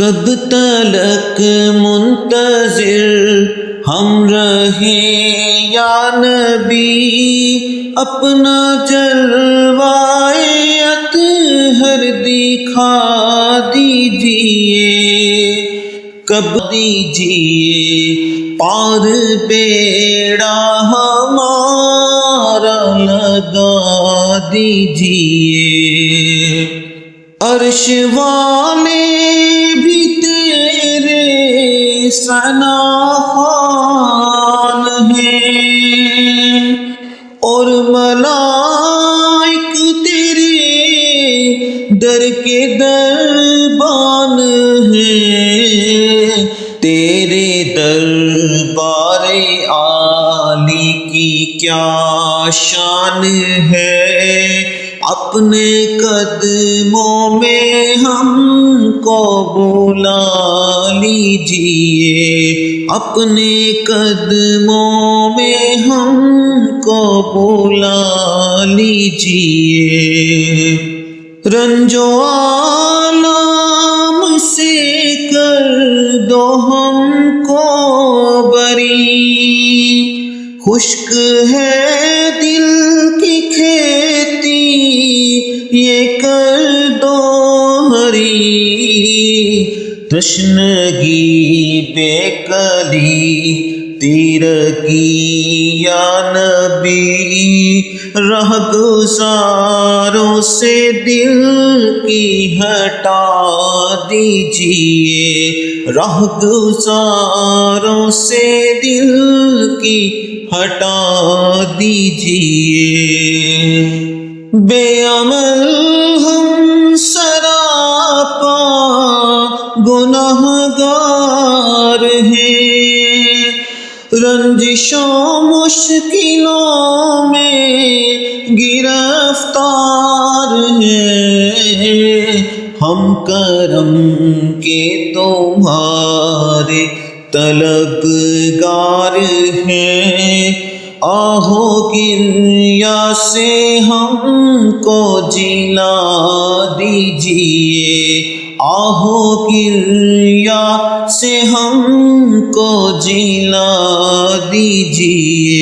کب تلک منتظر ہم رہیں یا نبی، اپنا جلوائے اطہر دکھا دیجئے، کب دیجئے پار بیڑا ہمارا لگا دیجئے۔ عرش والے بھی تیرے ثناءخوان ہیں، اور ملائک تیرے در کے دربان ہیں۔ تیرے دربار عالی کی کیا شان ہے، اپنے قدموں میں ہم کو بلا لیجئے، اپنے قدموں میں ہم کو بلا لیجئے۔ رنج و آلام سے کر دو ہم کو بری، خشک ہے دل کی کھیتی یہ کر دو ہری، تشنگی بے کلی تیرگی یا نبی، رہگزاروں سے دل کی ہٹا دیجئے، رہگزاروں سے دل کی ہٹا دیجئے۔ بے عمل ہم سراپا گنہگار ہیں، رنجشوں مشکلوں میں گرفتار ہیں، ہم کرم کے تمہارے طلبگار ہیں، آہو گریا سے ہم کو جلا دیجئے، آہو گریا سے ہم کو جلا دیجئے۔